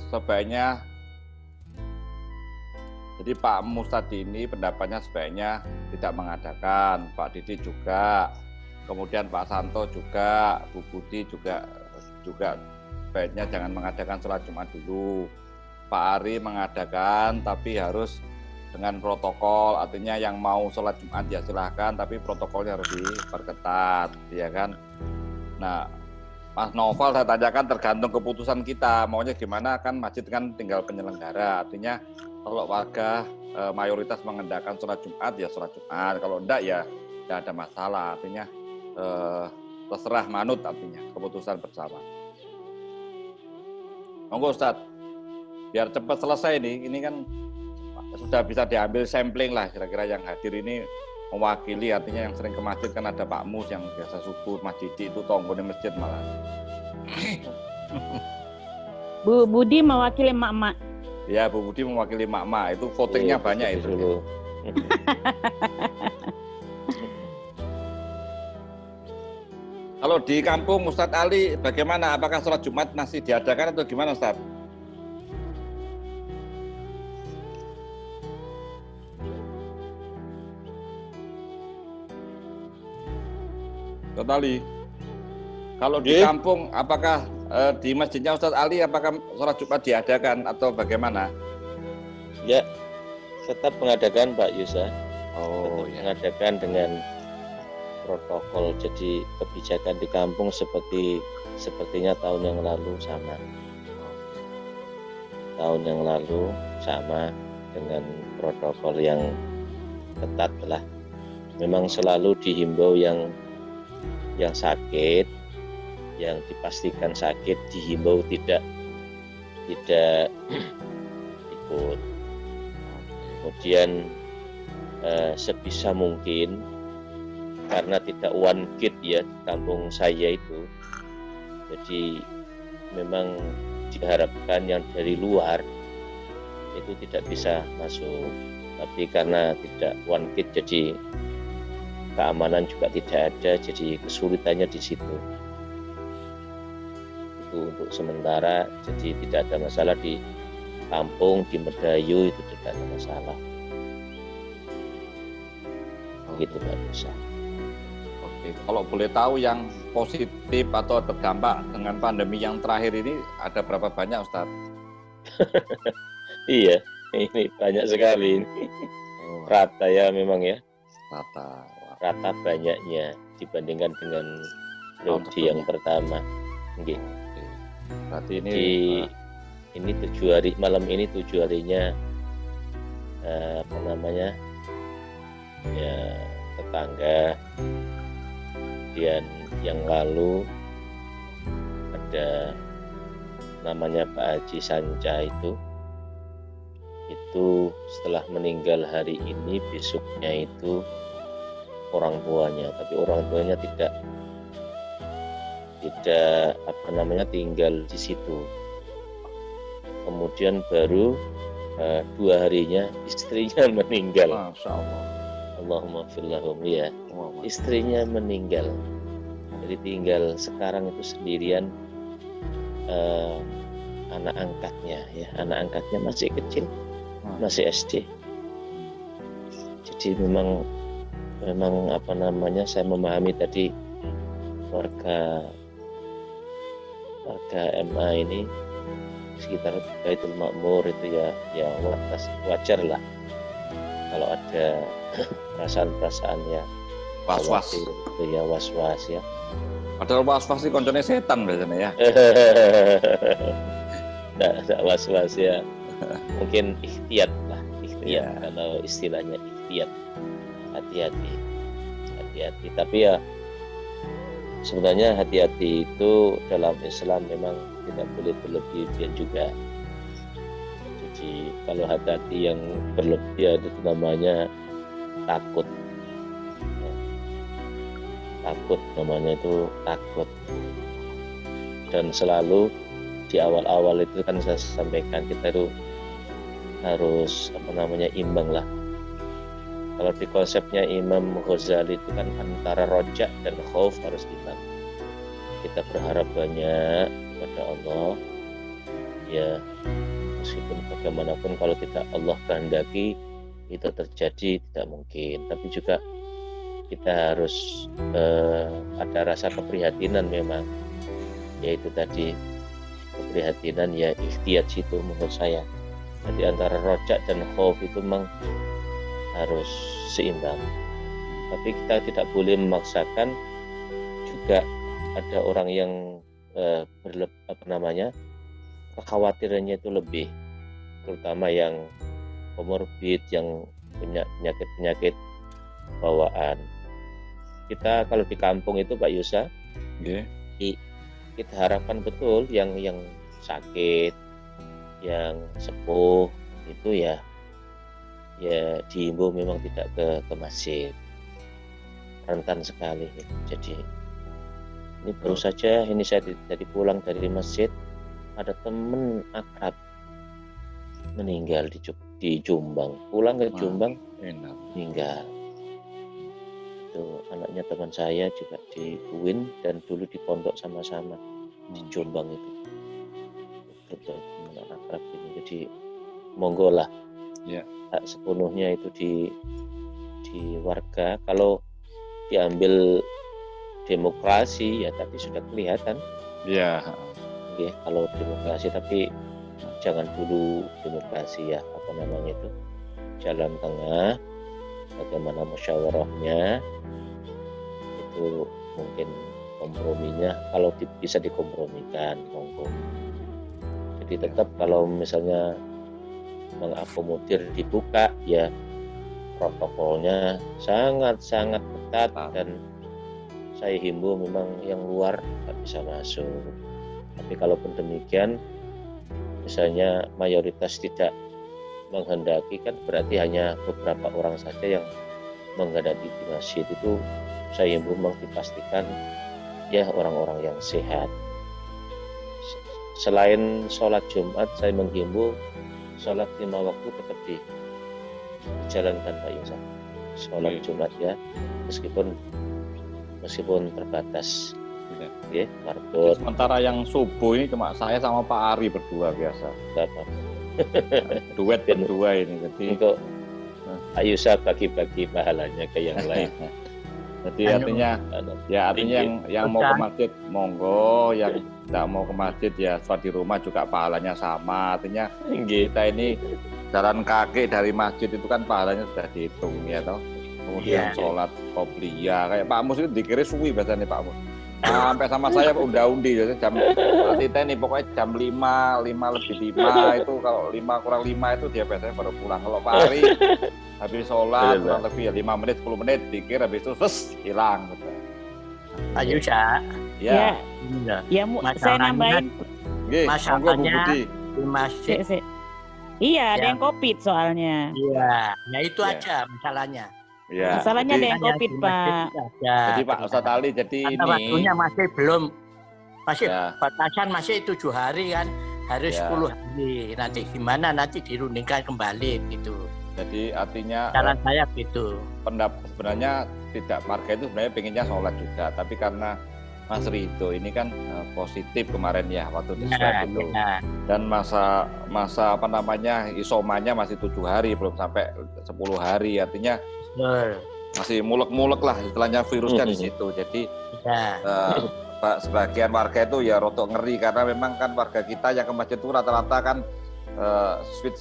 sebaiknya, jadi Pak Mus tadi ini pendapatnya sebaiknya tidak mengadakan, Pak Didi juga, kemudian Pak Santo juga, Bu Budi juga sebaiknya jangan mengadakan sholat Jumat dulu. Pak Ari mengadakan tapi harus dengan protokol, artinya yang mau sholat Jumat ya silahkan, tapi protokolnya harus diperketat, ya kan. Nah, Mas Noval saya tanyakan tergantung keputusan kita, maunya gimana, kan masjid kan tinggal penyelenggara, artinya kalau warga mayoritas mengendalikan sholat Jumat ya sholat Jumat, kalau enggak ya tidak ada masalah, artinya terserah manut, artinya keputusan bersama. Monggo Ustadz, biar cepat selesai ini kan sudah bisa diambil sampling lah, kira-kira yang hadir ini mewakili, artinya yang sering ke masjid kan ada Pak Mus yang biasa subuh, Mas Didi itu tonggone masjid malah. Bu Budi mewakili emak-emak. Ya, Bu Budi mewakili emak-emak, itu votingnya banyak itu. Dulu. Kalau di kampung Ustadz Ali bagaimana? Apakah sholat Jumat masih diadakan atau gimana Ustadz? Ustadz Ali, kalau di kampung apakah di masjidnya Ustadz Ali apakah sholat Jumat diadakan atau bagaimana? Ya, tetap mengadakan Pak Yusa. Oh, ya. Mengadakan dengan protokol, jadi kebijakan di kampung sepertinya tahun yang lalu sama. Tahun yang lalu sama dengan protokol yang ketat lah. Memang selalu dihimbau yang sakit, yang dipastikan sakit dihimbau tidak ikut. Kemudian sebisa mungkin, karena tidak one kit ya di kampung saya itu, jadi memang diharapkan yang dari luar itu tidak bisa masuk, tapi karena tidak one kit jadi keamanan juga tidak ada, jadi kesulitannya di situ. Itu untuk sementara, jadi tidak ada masalah di kampung, di Medayu itu tidak ada masalah. Begitu Pak Musa. Oke, kalau boleh tahu yang positif atau terdampak dengan pandemi yang terakhir ini ada berapa banyak Ustaz? Iya, ini banyak sekali ini. Rata ya memang ya. Rata banyaknya dibandingkan dengan periode yang pertama. Oke. Berarti ini 7 hari, malam ini 7 harinya ya tetangga. Kemudian yang lalu ada namanya Pak Haji Sanca itu setelah meninggal hari ini, besoknya itu orang tuanya, tapi orang tuanya tidak tinggal di situ. Kemudian baru 2 harinya istrinya meninggal. Masya Allah. Allahumma firlahum, ya. Istrinya meninggal. Jadi tinggal sekarang itu sendirian, anak angkatnya masih kecil, masih SD. Jadi memang saya memahami tadi warga MA ini sekitar Baitul Makmur itu ya wajar lah kalau ada perasaan ya was-was itu ya, was-was ya. Padahal was-was sih koncone setan biasanya ya. Nggak was-was ya. Mungkin ikhtiyat lah, kalau istilahnya ikhtiyat. Hati-hati. Tapi ya sebenarnya hati-hati itu dalam Islam memang tidak boleh berlebihan juga. Jadi kalau hati-hati yang berlebihan itu namanya takut. Namanya itu takut. Dan selalu di awal-awal itu kan saya sampaikan, kita itu harus imbang lah. Kalau di konsepnya Imam Ghazali itu kan antara rojak dan khauf harus imbang. Kita berharap banyak kepada Allah, ya meskipun bagaimanapun kalau tidak Allah kehendaki itu terjadi tidak mungkin, tapi juga kita harus ada rasa keprihatinan memang, yaitu tadi keprihatinan ya ikhtiyat situ menurut saya. Jadi antara rojak dan khauf itu memang harus seimbang. Tapi kita tidak boleh memaksakan. Juga ada orang yang kekhawatirannya itu lebih, terutama yang komorbid, yang punya penyakit-penyakit bawaan. Kita kalau di kampung itu Pak Yusa, kita harapkan betul yang sakit, yang sepuh itu ya diimbau memang tidak ke masjid, rentan sekali. Jadi ini baru saja ini saya tadi pulang dari masjid, ada teman akrab meninggal di Jombang, pulang ke Jombang meninggal. Itu anaknya teman saya juga di UIN dan dulu di pondok sama-sama di Jombang itu. Betul teman akrab ini. Jadi monggo lah. Ya. Hak sepenuhnya itu di warga. Kalau diambil demokrasi ya tadi sudah kelihatan. Ya. Oke, kalau demokrasi tapi jangan dulu demokrasi ya, apa namanya itu, jalan tengah, bagaimana musyawarahnya itu mungkin komprominya kalau bisa dikompromikan monggo. Jadi tetap kalau misalnya mengakomodir dibuka ya protokolnya sangat-sangat ketat dan saya himbau memang yang luar nggak bisa masuk. Tapi kalaupun demikian misalnya mayoritas tidak menghendaki kan berarti hanya beberapa orang saja yang menghendaki di masjid itu saya himbau memang dipastikan ya orang-orang yang sehat. Selain sholat Jumat saya menghimbau sholat 5 waktu tetap dijalankan Pak Yusa. Sholat Jumat ya meskipun terbatas. Ya, marbot. Sementara yang subuh ini cuma saya sama Pak Ari berdua biasa. Duet berdua ini. Jadi untuk Pak Yusa bagi-bagi pahalanya ke yang lain. Jadi artinya yang mau ke masjid monggo, yang tidak mau ke masjid ya sholat di rumah juga pahalanya sama. Artinya kita ini jalan kaki dari masjid itu kan pahalanya sudah dihitung ya toh. Kemudian sholat qobliyah kayak Pak Mus itu dikira suwi biasanya Pak Mus. Sampai sama saya unda-undi jam kita nih pokoknya jam 5 lebih 5 itu kalau 5 kurang 5 itu dia biasanya baru pulang. Kalau Pak Ari habis sholat kurang lebih ya 5 menit 10 menit dikir habis itu hilang gitu. Pak Yusa. Ya saya nambahin masalahnya di masjid. Iya, ada yang COVID soalnya. Iya, ya itu aja masalahnya. Ya, masalahnya ada yang COVID Pak. Jadi Pak Ustadz Ali jadi ini waktunya masih belum batasan masih 7 hari kan, harus 10 hari. Nanti gimana nanti dirundingkan kembali gitu. Jadi artinya saran saya gitu. Sebenarnya tidak marga itu sebenarnya pengennya sholat juga, tapi karena Mas Rido ini kan positif kemarin ya waktu di swab itu. Dan masa apa namanya isomanya masih 7 hari belum sampai 10 hari artinya masih mulek-mulek lah istilahnya virusnya di situ. Jadi sebagian warga itu ya rotok ngeri karena memang kan warga kita yang ke masjid itu rata-rata kan sweet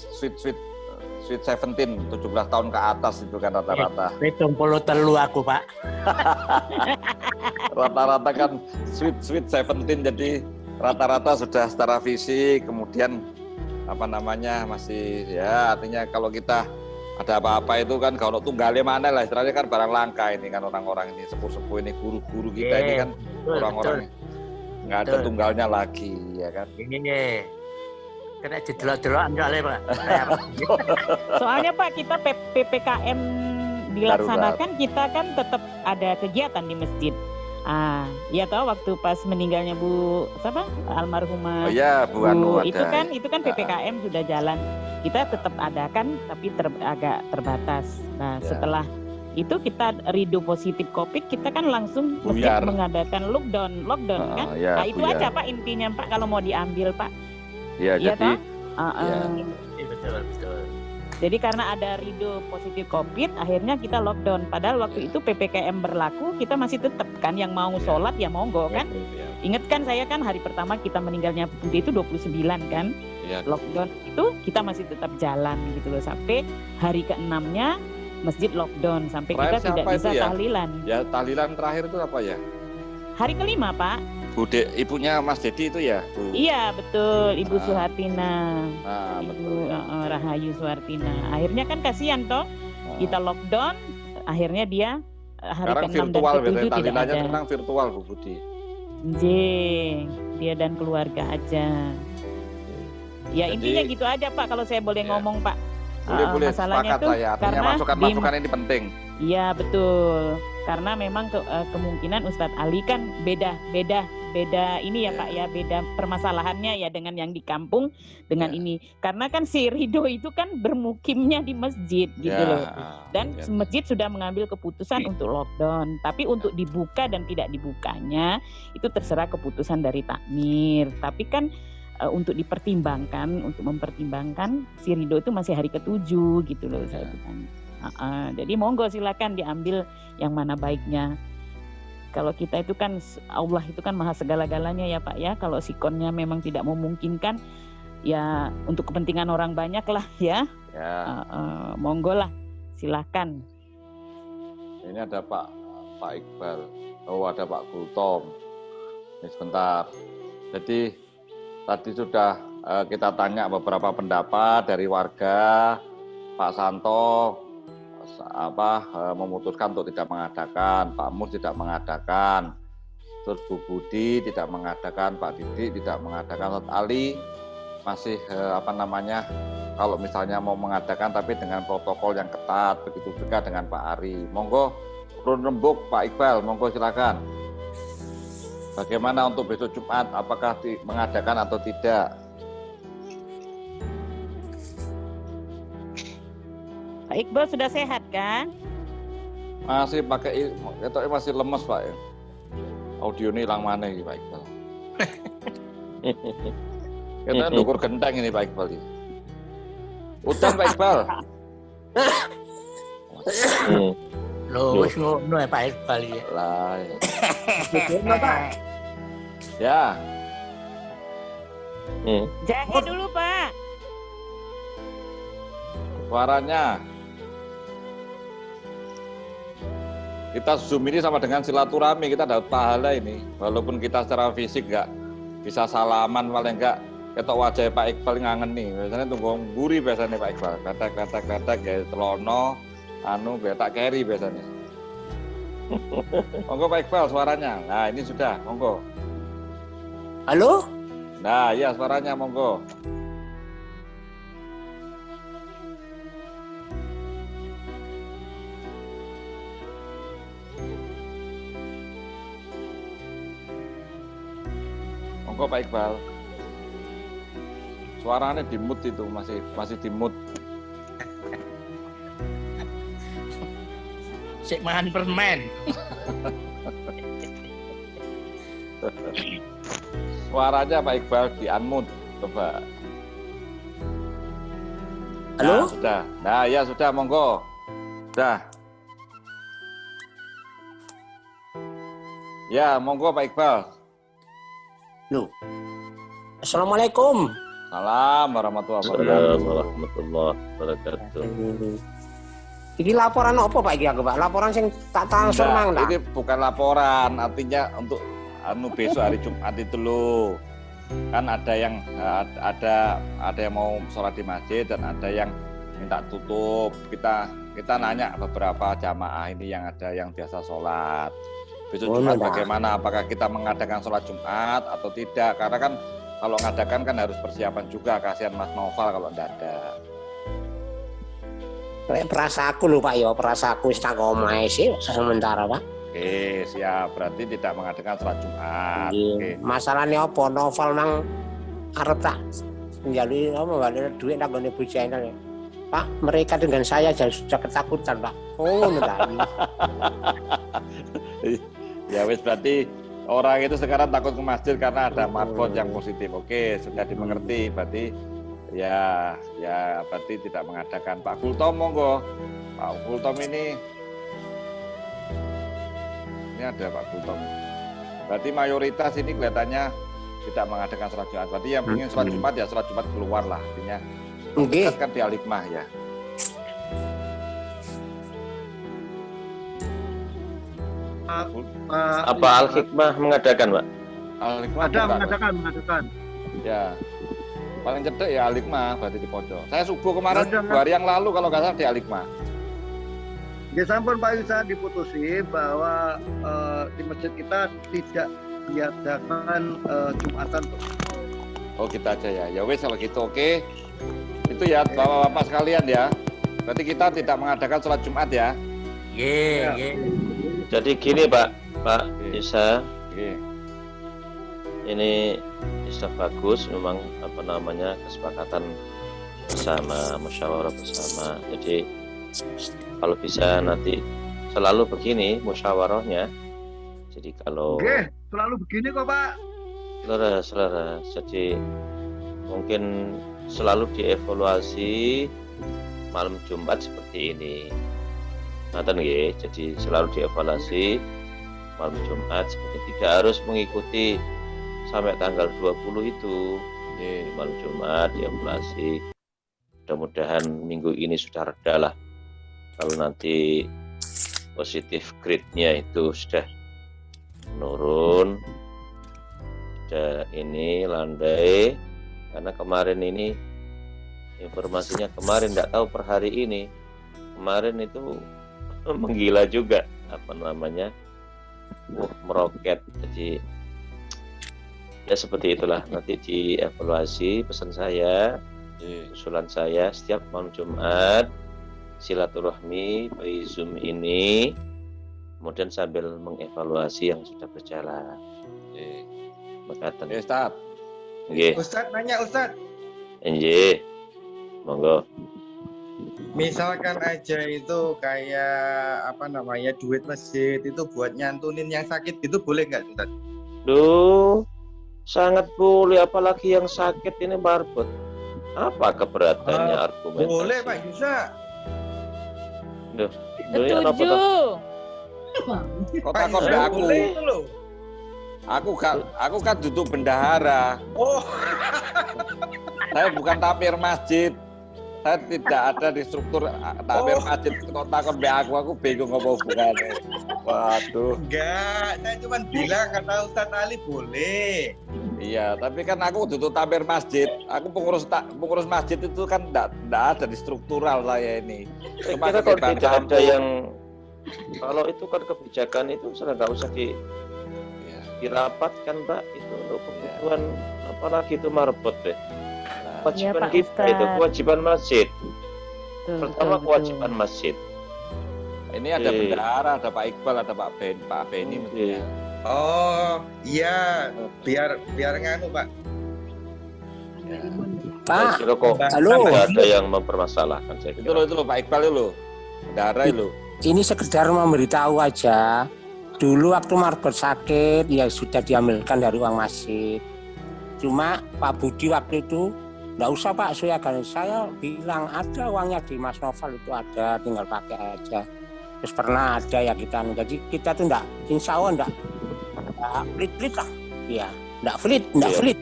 17 tahun ke atas itu kan rata-rata. 70 aku Pak. Rata-rata kan sweet 17 jadi rata-rata sudah secara fisik kemudian apa namanya masih ya artinya kalau kita ada apa-apa itu kan kalau tunggalnya mana lah istilahnya kan barang langka ini kan orang-orang ini sepuh-sepuh ini guru-guru kita ini kan orang-orang nggak ada tunggalnya lagi ya kan. Ini kena jedelok-jelokan soalnya Pak. Soalnya Pak kita PPKM dilaksanakan kita kan tetap ada kegiatan di masjid. Ya tahu waktu pas meninggalnya Bu almarhumah Bu Anu itu kan PPKM sudah jalan. Kita tetap adakan tapi agak terbatas. Nah, setelah itu kita rido positif COVID, kita kan langsung mengadakan lockdown kan. Nah, itu aja Pak intinya Pak kalau mau diambil Pak. Ya, Iya jadi Betul. Jadi karena ada Ridho positif COVID, akhirnya kita lockdown. Padahal waktu itu PPKM berlaku, kita masih tetap kan yang mau sholat ya monggo kan. Ingat kan saya kan hari pertama kita meninggalnya Bu Budi itu 29 kan. ya, Lockdown itu kita masih tetap jalan gitu loh. Sampai hari ke-6-nya masjid lockdown. Sampai Terakhir kita tidak siapa bisa itu ya? tahlilan. ya tahlilan terakhir itu apa ya? Hari ke-5 Pak. Bude, ibunya Mas Dedi itu ya, Bu? Iya betul, Ibu Suhartina. Nah, betul. Ibu Rahayu Suhartina. Akhirnya kan kasihan toh. Kita lockdown, akhirnya dia hari Sekarang ke-6 dan virtual, ke-7 biasanya tidak tahlilannya ada. sekarang virtual, Bu Budi. Dia dan keluarga aja. Ya Jadi, intinya gitu aja Pak kalau saya boleh ya. ngomong Pak. Boleh, Masalahnya sepakat tuh saya. Artinya karena masukan-masukan ini penting. Iya betul. Karena memang kemungkinan Ustadz Ali kan beda ini ya Pak ya, beda permasalahannya ya dengan yang di kampung dengan ini. Karena kan si Ridho itu kan bermukimnya di masjid gitu loh. Dan masjid sudah mengambil keputusan untuk lockdown. Tapi untuk dibuka dan tidak dibukanya itu terserah keputusan dari takmir. Tapi kan untuk mempertimbangkan si Ridho itu masih hari ke-7 gitu loh saya bilang. Jadi monggo silakan diambil yang mana baiknya. Kalau kita itu kan Allah itu kan maha segala-galanya ya Pak ya. Kalau sikonnya memang tidak memungkinkan ya untuk kepentingan orang banyak lah ya. Monggo lah silakan. Ini ada Pak Iqbal. Oh ada Pak Gultom. Ini sebentar. Jadi tadi sudah kita tanya beberapa pendapat dari warga. Pak Santo memutuskan untuk tidak mengadakan, Pak Mus tidak mengadakan, terus Bu Budi tidak mengadakan, Pak Didi tidak mengadakan, Ustadz Ali masih kalau misalnya mau mengadakan tapi dengan protokol yang ketat, begitu juga dengan Pak Ari. Monggo urun rembuk Pak Iqbal, monggo silakan. Bagaimana untuk besok Jumat, apakah mengadakan atau tidak? Pak Iqbal sudah sehat kan? Masih pakai, masih lemes Pak ya. Audio ini hilang mana ini Pak Iqbal? Kita ndukur genteng ini Pak Iqbal. Udan Pak Iqbal. Loh, wis ngono ya Pak Iqbal ya. Lah. Ya. Jahe dulu Pak. Suaranya. Kita Zoom ini sama dengan silaturahmi, kita dapat pahala ini. Walaupun kita secara fisik nggak bisa salaman, paling nggak ketok wajah Pak Iqbal ngangen nih. Biasanya tunggu gurih biasanya Pak Iqbal. Kata kayak telono, biar tak carry biasanya. Monggo Pak Iqbal suaranya. Nah ini sudah, monggo. Halo? Nah ya suaranya monggo. Monggo Pak Iqbal. Suaranya di mute itu masih di mute. Sik makan permen. Suaranya Pak Iqbal di unmute, coba. Halo? Nah, sudah. Nah, ya sudah, monggo. Sudah. Ya, monggo Pak Iqbal. Loh. Assalamualaikum. Salam warahmatullahi wabarakatuh. Ini laporan apa Pak iki aku Pak? Laporan sing tak transfer nang Ini bukan laporan, artinya untuk besok hari Jumat itu loh. Kan ada yang mau sholat di masjid dan ada yang minta tutup. Kita nanya beberapa jamaah ini yang ada yang biasa sholat. Besok Jumat bagaimana? Apakah kita mengadakan sholat Jumat atau tidak? Karena kan kalau mengadakan kan harus persiapan juga. Kasihan Mas Noval kalau tidak ada. Perasaku lho Pak ya, perasaku wis tak omahe sih sementara Pak. Oke, siap. Berarti tidak mengadakan sholat Jumat. Oke. Masalahnya apa? Novel nang arep tak njalui balik duit nang gone bojone. Pak, mereka dengan saya sudah ketakutan Pak. Oh, ngono ta. Ya wis berarti Orang itu sekarang takut ke masjid karena ada marbot yang positif. Oke, sudah dimengerti. Berarti ya berarti tidak mengadakan. Pak Gultom monggo. Pak Gultom ini ada Pak Gultom. Berarti mayoritas ini kelihatannya tidak mengadakan sholat Jumat. Berarti yang ingin sholat Jumat ya sholat Jumat keluar lah artinya. Oke. Kan di Al-Hikmah ya. Apa Al-Hikmah mengadakan, Pak? Al-Hikmah ada mengadakan. Ya. Paling cedek ya Al-Hikmah berarti di pojok. Saya subuh kemarin 2 hari yang lalu kalau nggak salah di Al-Hikmah. Ya sampun Pak Yusa diputusi bahwa di masjid kita tidak diadakan Jumatan. Oh kita aja ya. Ya wes kalau gitu oke. Itu ya bapak-bapak sekalian ya. Berarti kita tidak mengadakan sholat Jumat ya. Iya. Jadi gini Pak Isa, ini sudah bagus memang kesepakatan bersama, musyawarah bersama. Jadi kalau bisa nanti selalu begini musyawarahnya. Jadi kalau selalu begini kok Pak. Selaras. Jadi mungkin selalu dievaluasi malam Jumat seperti ini. Ngaten nggih, jadi selalu dievaluasi malam Jumat seperti tidak harus mengikuti sampai tanggal 20 itu. Malam Jumat dievaluasi. Mudah-mudahan minggu ini sudah reda lah. Kalau nanti positif grade-nya itu sudah menurun, sudah ini landai, karena kemarin ini informasinya tidak tahu per hari ini. Kemarin itu menggila juga meroket. Jadi ya seperti itulah, nanti dievaluasi. Pesan saya, usulan saya setiap malam Jumat silaturahmi by Zoom ini, kemudian sambil mengevaluasi yang sudah berjalan. Makatan. Ustaz. Nggih. Ustaz nanya Ustaz. Nggih. Monggo. Misalkan aja itu kayak duit masjid itu buat nyantunin yang sakit itu boleh nggak Ustaz? Duh, sangat boleh, apalagi yang sakit ini marbot. Apa keberatannya argumentasi? Boleh Pak Yusa. Setuju. Kok takut aku? Aku kan duduk bendahara. Oh. Saya bukan tapir masjid. Saya tidak ada di struktur takmir masjid. Kalau takut aku bingung ngomong hubungannya. Waduh. Enggak, saya cuma bilang kata Ustaz Ali boleh. Iya, tapi kan aku duduk takmir masjid. Aku pengurus masjid itu kan tidak ada di struktural saya ini. Cuma kalau tidak ada yang, kalau itu kan kebijakan itu sudah nggak usah dirapatkan Pak, itu untuk kebutuhan apalagi itu marbot deh. Kewajiban kita itu kewajiban masjid. Pertama kewajiban masjid. Ini ada bendahara, ada Pak Iqbal, ada Pak Beni mestinya. Oh iya, biar nganu Pak. Pak, halo. Ada yang mempermasalahkan saya. Itu loh Pak Iqbal itu bendahara itu. Ini sekedar memberitahu aja. Dulu waktu marbot sakit ya sudah diambilkan dari uang masjid. Cuma Pak Budi waktu itu nggak usah Pak saya bilang ada uangnya di Mas Novel itu ada, tinggal pakai aja. Terus pernah ada ya kita, jadi kita tuh enggak, insya Allah enggak pelit lah, ya enggak pelit.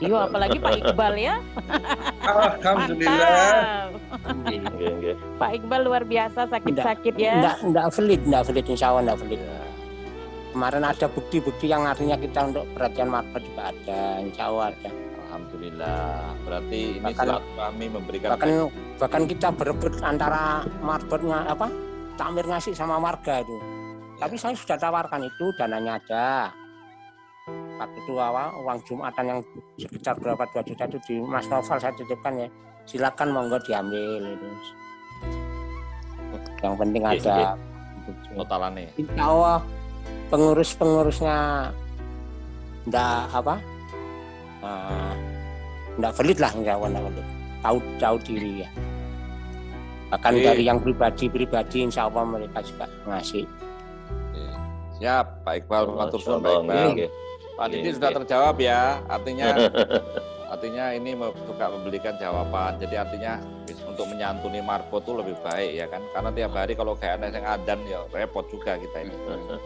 Iya apalagi Pak Iqbal ya. Alhamdulillah. Pak Iqbal luar biasa sakit ya. Enggak pelit insya Allah enggak pelit. Kemarin ada bukti-bukti yang artinya kita untuk perhatian marbot juga ada, insya Allah ada. Alhamdulillah, berarti ini kami memberikan bahkan kita berebut antara marbotnya takmir ngasih sama warga itu. Tapi saya sudah tawarkan itu, dananya ada. Waktu itu uang Jumatan yang sekitar berapa 2 juta itu di Mas Novel saya titipkan ya. Silakan monggo diambil itu. Yang penting ada totalannya. Insya Allah pengurusnya enggak pelit lah, insya Allah enggak pelit. Tahu diri ya. Bahkan dari yang pribadi insya Allah mereka juga ngasih. Siap, Pak Iqbal, matur suwun Pak Insyaallah, Iqbal. nggih. Pak Didi Nggih, sudah nggih. terjawab ya, artinya ini suka memberikan jawaban. Jadi artinya untuk menyantuni Marco itu lebih baik ya kan, karena tiap hari kalau kayak ada yang adan ya repot juga kita ini.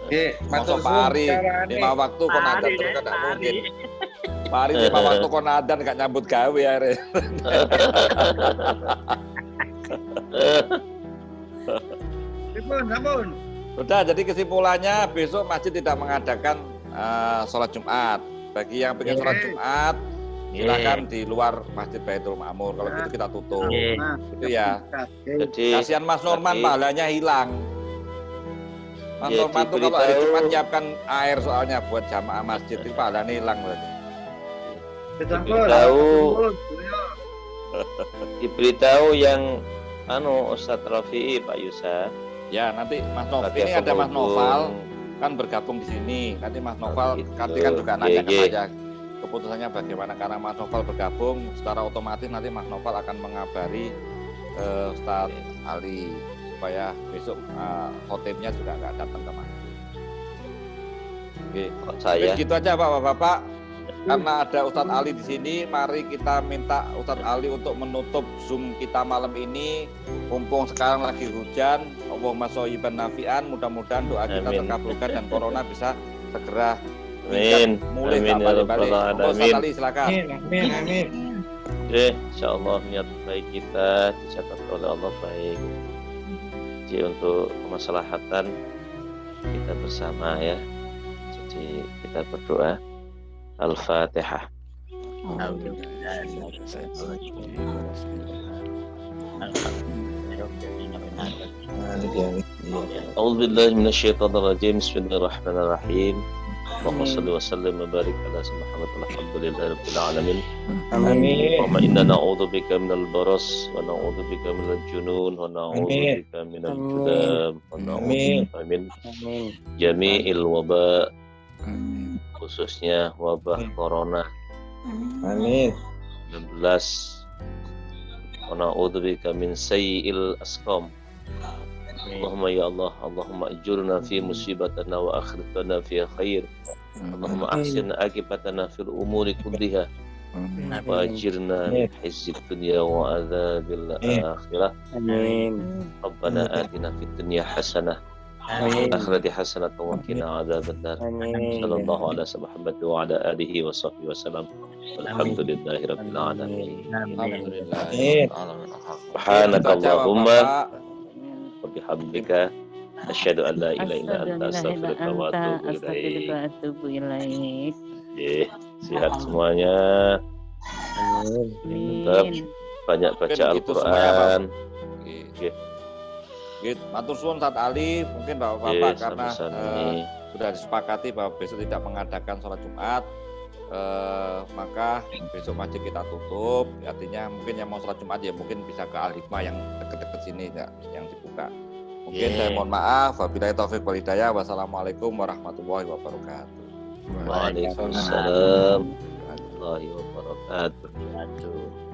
Nggih, matur Masuk Pak suwun Ari carane. 5 waktu kon adan terus kan nggak mungkin. Pak Ari 5 waktu kon adan nggak nyambut gawe ya. Namun. Udah, jadi kesimpulannya besok masjid tidak mengadakan sholat Jumat. Bagi yang pengen sholat Jumat, silakan di luar Masjid Baitul Ma'mur. Kalau gitu kita tutup. Nah, Itu ya. Jadi Kasihan Mas Norman, tadi- pahalanya hilang. Mas Ya, Norman tuh kalau hari diberitahu- Jumat nyiapkan air soalnya buat jamaah masjid, itu pahalanya hilang berarti. Diberitahu- diberitahu yang Ustadz Rafi'i, Pak Yusa. Ya, nanti Mas Noval, Sebagai ini ada Mas penghubung. Noval kan bergabung di sini. Nanti Mas Noval gitu. nanti kan juga Iya, nanyakan iya. aja keputusannya bagaimana, karena Mas Noval bergabung secara otomatis nanti Mas Noval akan mengabari Ustadz Ali supaya besok khotibnya juga nggak datang ke masjid. Oke. Kok saya? Gitu aja Bapak-bapak. Karena ada Ustadz Ali di sini, mari kita minta Ustadz Ali untuk menutup Zoom kita malam ini. Mumpung sekarang lagi hujan, Allahumma shayyiban nafi'an, mudah-mudahan doa kita Amin. terkabulkan dan corona bisa segera Amin. mulai Amin, tak ya balik-balik. Rabbal Monggo, Ustadz Alamin. Ali silakan. Amin. Oke, insyaallah niat baik kita dicatat oleh Allah baik. Jadi untuk kemaslahatan kita bersama ya. Jadi kita berdoa. Al-Fatihah. أعوذ بالله من الشيطان الرجيم بسم الله الرحمن الرحيم اللهم صل وسلم وبارك على سيدنا محمد الحمد لله رب العالمين اللهم إنا نعوذ بك من البرص ونعوذ بك من الجنون ونعوذ بك من الجذام ونعوذ بك من جميع الوباء khususnya wabah corona Amin. 19 wa na'udzubika min sayyi'il asqam. Allahumma ya Allah, Allahumma ajurna fi musibatana wa akhirtana fi khair. Allahumma ahsin aqibatana fil umuri kulliha wa ajirna min hizzid dunya wa adzabil akhirah. Amin. Rabbana atina fid dunya hasanah wa fil akhirati hasanah wa qina adzabannar. Amin. Sallallahu ala Muhammad wa ala alihi wa sahbihi wa sallam. Walhamdulillahi rabbil alamin. Alhamdulillah. Amin. Subhanakallahumma Bapak. wa bihamdika asyhadu an la ilaha illa anta astaghfiruka wa atubu ilaik. Nggih, sehat semuanya. Tetap banyak baca Mungkin gitu semuanya, Pak. Al-Qur'an. Oke. Gitu. Matur suwun Ustadz Ali, mungkin Bapak-bapak karena sama-sama. sudah disepakati bahwa besok tidak mengadakan sholat Jumat, maka besok masjid kita tutup. Artinya mungkin yang mau sholat Jumat ya mungkin bisa ke Al-Hikmah yang dekat-dekat sini ya, yang dibuka. Mungkin saya mohon maaf. Wabillahi taufiq wal hidayah. Wassalamualaikum warahmatullahi wabarakatuh. Waalaikumsalam warahmatullahi wabarakatuh.